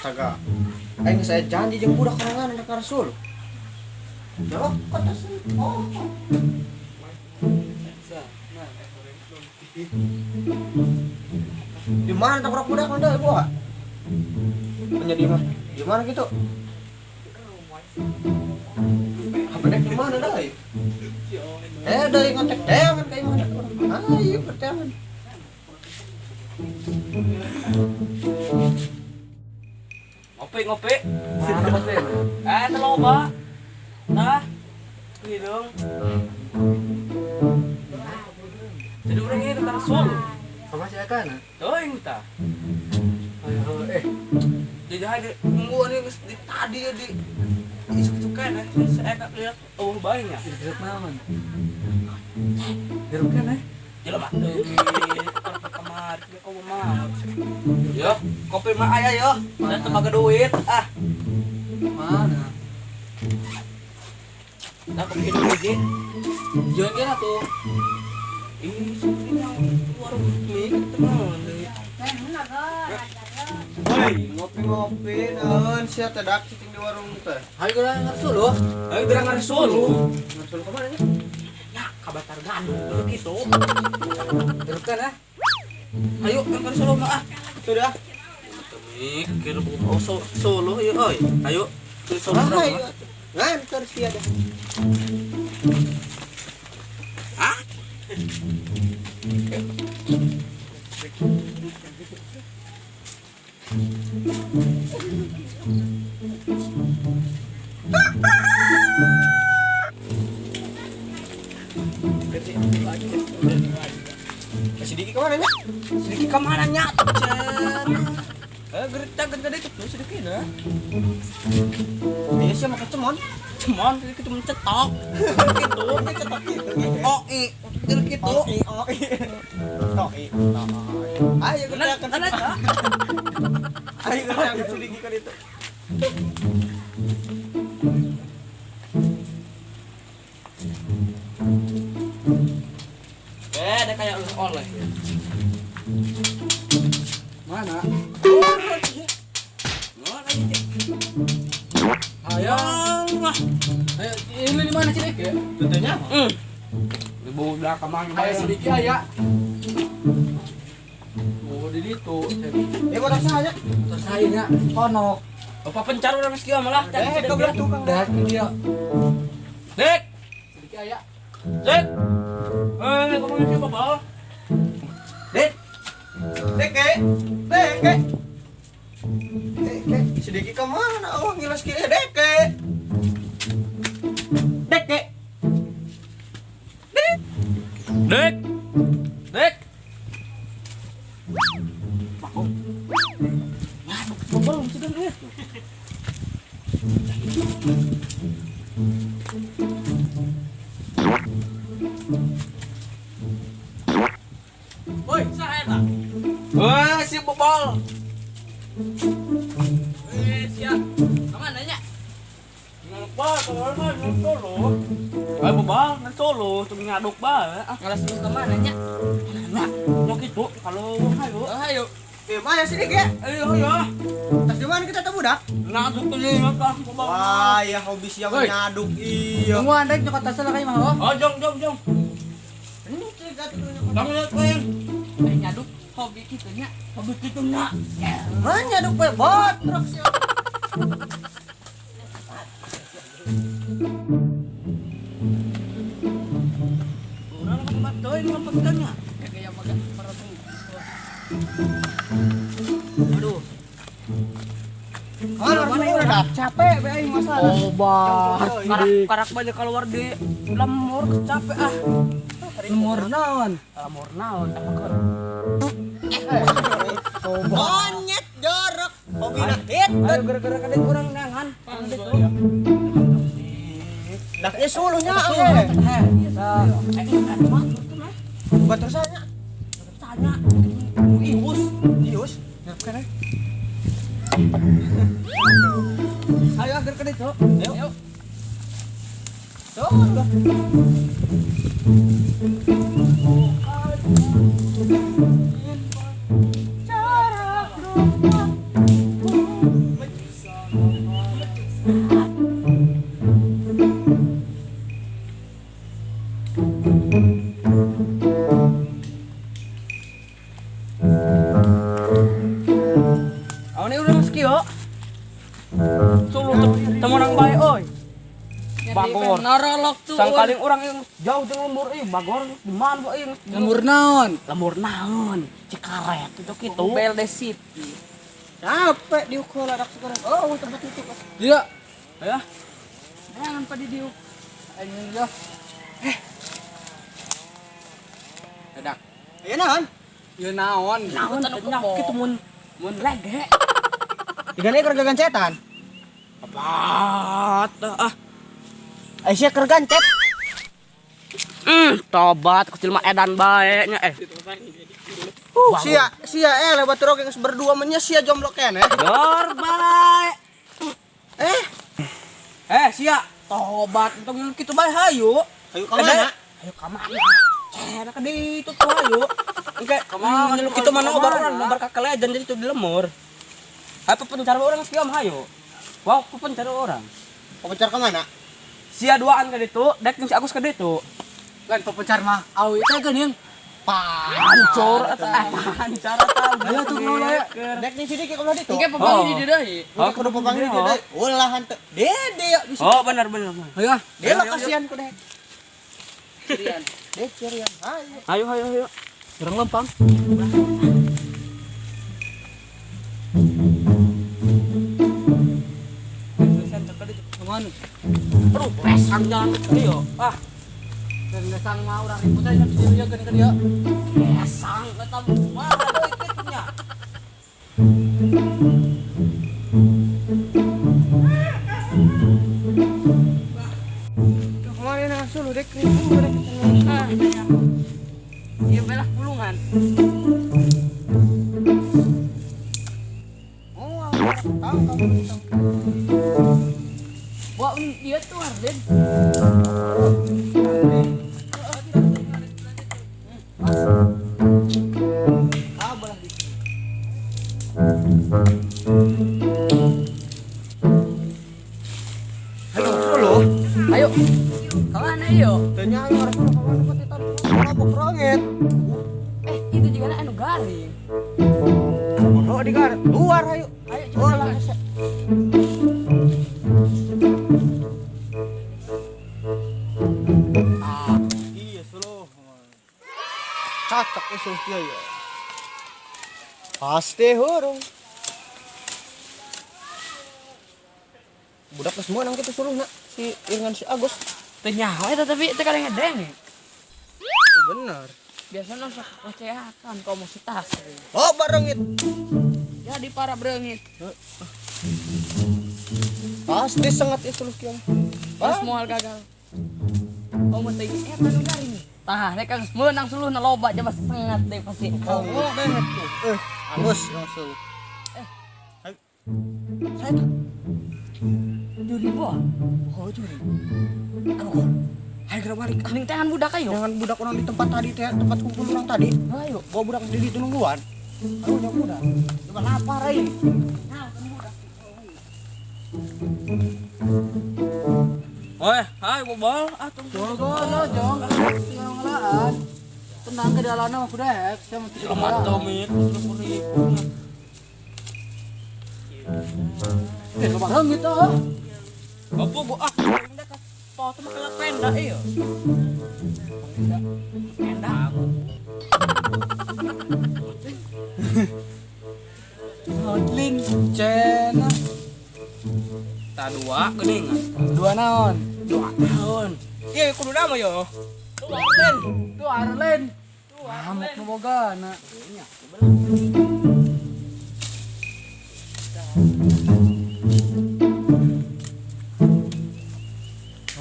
kagak. Aing saya janji jeung budak karangan anak Rasul. Jawab kata sih. Oh. Di mana tak budak Anda ibu? Menjadi mah. Di mana gitu? Apa dek di mana dah? Dari kontak teman kayak mana orang. Ayo berteman. Ngopi. Mana ngopi? Tolong Pak. Nah. Ini dong. Jadi orang ini tentang Rasul. Apa sih akan? Oh, yang kita. Jadi ada minggu ini tadi ya di isuk-isukan ya. Saya tak lihat bayinya. Diruk naon? Diruk kan ya? Jelas batu. Kamar dia kau mau. Yo, kopi mah aya yo. Dan tebaga duit. Mana? Nah, kopi dulu aja. Jangan kira tuh. Ini yang warung mie teman. Woi, ngopi-ngopi naon sia tedak cicing di warung teh. Ayo geurang Rasul loh. Ayo geurang Rasul. Rasul ke mana nya? Ya, ka Batargan. Dulu gitu. Terukan ah. Ayo ke Rasul mah Sudah. Mikir oh Solo ya oi. Ayo ke Solo. Ayo. Nganter sia dah. Sedikit kemana nya? Sedikit kemana nya? Gerita dikit tuh sedikit dah. Dia sih makan cemon. Cemon sedikit cuma cetok. Gitu, dia cetok gitu. OI, gitu. OI. Ayo kita akan aja. Ayo kita akan sedikit kan itu. Ada kayak oleh. Mana? Ayo, ini di mana sih ya? Tentunya. Di bawah belakang mang. Ayo sedikit aya. Oh, di situ. Ya kok rasanya? Rasanya Konok. Bapak pencar orang meski malah. Kebelah tukang dah dia. Dek, Sedikit aya. Dek. Ngomongin siapa, Bal? Dek. Dek. Sedikit kemana? Oh, ngilas kiri Dek. Dek. Belum sudah lihat. Woi, saya tak. Wah, si bobol. Siap. Kemana nya? Ngapa? Kalau mah Solo. Ayo bobol, nang Solo, tuh ngaduk ba. Ngalas lu kemana nya? Nah, mau gitu kalau ayo. Maya sedikit. Ayo. Tas di mana kita temu dah? Ngaduk tuh nih, bobol. Wah, ya hobi siang nyaduk. Iya. Tunggu andek nyokot tas lah kayak mah. Oh, jong. Ini cegat tuh. Kamu lihat koeng. Nyaduk hobi gitu nya. Habis gitu nak. Mana nyaduk pe bot truk sih. Orang tempat doy ngempetkannya. Kayak makan perut. Aduh. Mana udah capek be aing masalah. Obat. Karak banyak keluar di lemur capek ah. Lemur naon? Lemur naon tak makan. Monyet jorok. Hobi na hit. Ayo gara-gara kadek kurang nangan. Daknya sulunya Batur saya. Tanya. Ius. Ngapain? Ayo agar kedai, Cok. Ayo. Cok. nemu orang baik oi. Bagor. Narolok tuh. Sangkaling orang yang jauh jeung lembur bagor di mana bae yang Lembur naon? lembur naon? Cikaret itu kitu. Bel de City. Capek diukur anak sekarang. Oh, tempat itu. Dia. Ya. Jangan pada diuk. Anjing ya. Dadak. Ayo naon? Ya naon? Naon tanya kitu mun lege. Digana keur gagancetan. Apat ah. Aisyah keur gancet. Tobat kecil mah edan bae nya Sia lewat rok yang berdua menya sia jomblo kene. Dor bae. Sia tobat untung kitu bae hayu. Ayo ka mana? Ayo ka mana? Cenah ka ditu tuh hayu. Engke nyeluk kitu mana obar urang obar ka kelejan jadi tuh di lemur. Apa pencar orang siam hayu. Wah, pencar orang. Pencar ka mana? Sia duaan ka ditu, dek jeung si Agus ka ditu. Kan pepencar mah awi teh geuning. Pancur eta pancar eta. Ayo tuh mulai. Dek nih sini ka ditu. Engke pepangi di dieu deui. Oh, kudu pepanggil dia deh. Ulah hante. Dede ya bisa. Oh, benar. Ayo. Dia lah kasihan ku dek. Cirian. Dek cerian. Ayo. Ayo. Urang lempang. Nuhun. Aduh, resang jalan ke dieu. Ah, Desang mah urang ribut aja di dieu geuning ka dieu. resang eta mah deui kitu nya. Kemarin asuh lu dek. Ieu belah pulungan. Oh, tahu kamu. Wah, dia tuh Arden. Ayo dulu. Ayo. Kemana yuk? Tanya ayo harus dulu kemana kok kita mabuk rongit. Itu juga anu garing. Oh di gar luar ayo. Ayo Oh coba. lah. Iya solo. Cocok isu ya ya. Pasti hurung. Budak semua nang kita suruh nak si Irgan si Agus. Teu nyawa eta tapi teu kadang ngedeng. Benar. Biasanya sok ocehan komunitas. Oh barengit. Jadi para brengit. Pasti sangat itu lu kian. Pas moal gagal. Oh mah teh eta nu garing. Tah rek geus meunang suluh na loba aja pasti sengat deh pasti. Oh bener tuh. Agus langsung. Saya tuh Juri boh. oh juri. Aku. Hai geura balik. Ning tehan budak ayo. Jangan budak orang di tempat tadi teh, tempat kumpul orang tadi. Ayo. Bawa budak di ditu nungguan. Ayo udah budak. Coba lapar ai. Oi, hai bobol. Atuh. Jong. Yang ngelaan. Tenang ke dalana mah kudet. Saya mau tidur. Tomit terus ribu. Bareng gitu. Apa gua pindah ke foto mah kala penda ieu. Penda. Hotlin. Cena. Ta dua geuningan. Dua naon? 2 tahun. Ieu kudu nama yo. Tuh Arlen. Tuh Arlen. Amuk nu bogana.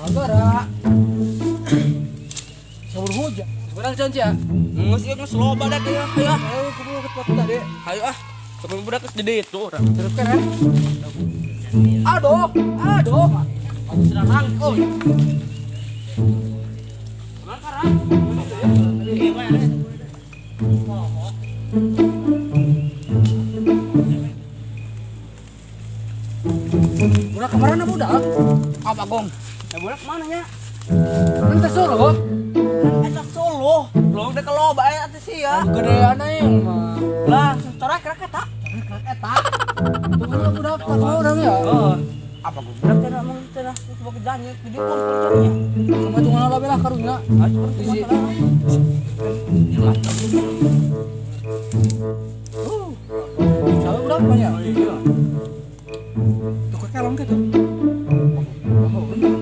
Agara. Saur hujan. Sekarang canci ya. Geus ieu geus loba dah teh. Ayo. Ayo kudu ke pot tadi. Ayo ah. Sampai budak geus di ditu urang. Teruskan ya. Aduh. Aku sedang rangkul. Mana karang? Budak kemarin budak. Apa gong? Budak mana nya? Nanti Solo. Eta Solo. Belum dek loba atuh sia. Gedean aing mah. Lah, torek rek eta. Eta. Bukan budak tak orang ya. Oh. Apa gue bilang tidak mau tidak coba kerjanya video call kerjanya. Sama itu mana lah karunya. Seperti masalah. Kalau udah banyak. Iya. Tuh ke kalong gitu.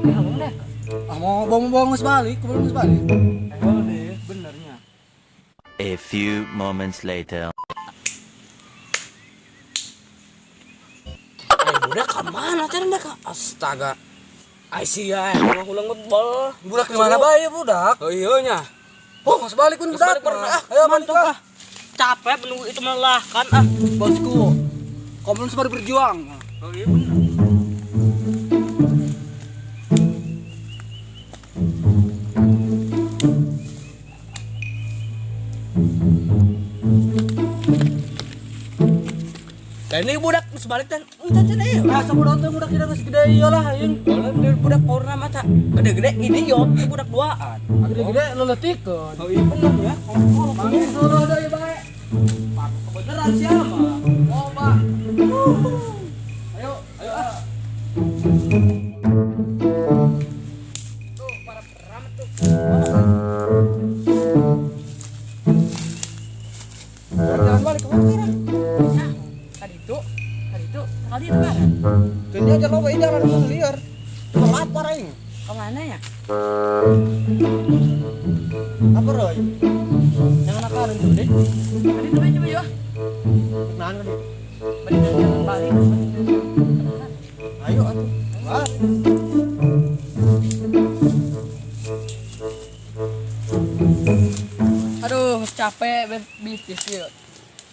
Kalong deh. Mau bawa balik, kebalik balik. Oh deh, benernya. A few moments later. Budak kemana cari mereka? Astaga. Aisyah, mau ulang ngebol. Budak di mana bae budak? Oh iya nya. Oh, mas balik pun budak. Ayo bantu ah. Capek menunggu itu melelahkan ah. Bosku. Kau belum sempat berjuang. Oh iya bener. Dan ini budak sebalik dan entar cina ya. Asa budak tidak segede iyalah ayeun. Kalau dia budak purnama tak gede-gede ini yo budak duaan. Gede-gede leletikeun. Oh iya bener ya. Mangin solo deui bae. Beneran siapa? Oh, Pak. Ayo ah. Tuh para peramat tuh. Jalan balik kemana sekarang? Tadi itu tadi itu kan? Kayaknya aja lo jalan ke liar. Cuma lapar aing. Kemana ya? Apa Roy? Jangan nakalan tuh, Dek. Tadi coba yuk. Nahan ka di. Balik jalan balik. Ayo atuh. Wah. Aduh, capek bisnis yuk.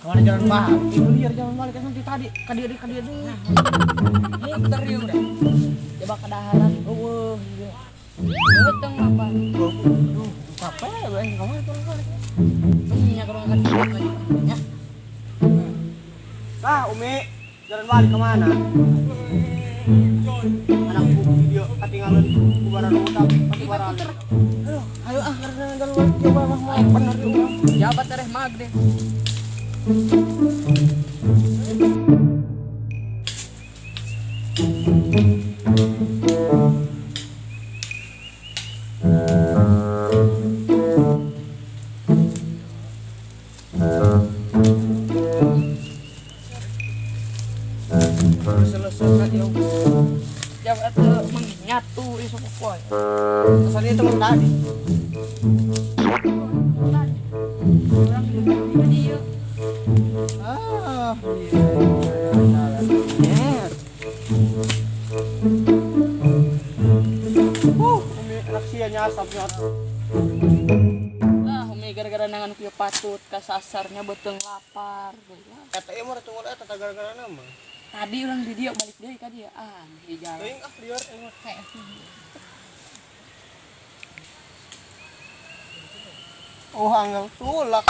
Kemana jalan balik? Itu liar jalan balik kan nanti tadi. Kadir. Muter yuk udah. Coba ke daharan. Iya. Beteng apa? Duh, capek bae. Kemana jalan balik? Iya, kalau nggak lagi. Ya. Ah, Umi, jalan balik kemana? Anakku video ketinggalan kubaran utang, kubaran. Ayo karena jalan balik coba mah mau bener juga. Jabat tereh mag deh. Selesai kan yo. Jabat menyatu iso pokoy. Asalnya teman tadi. Orang di dia. Ah, Umi anak sia nyasap nyot. Nah, umi gara-gara nangan kuya patut kasasarnya beteng lapar. Kata ieu mah tunggu eta gara-gara nama. Tadi orang di dia balik deui ka dia. Di jalan. Teuing liar emang. Kayak Oh, angel tulak.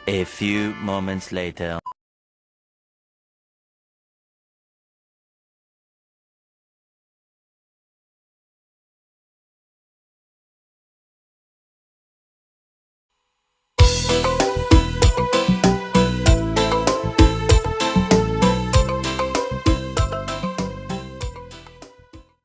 A few moments later.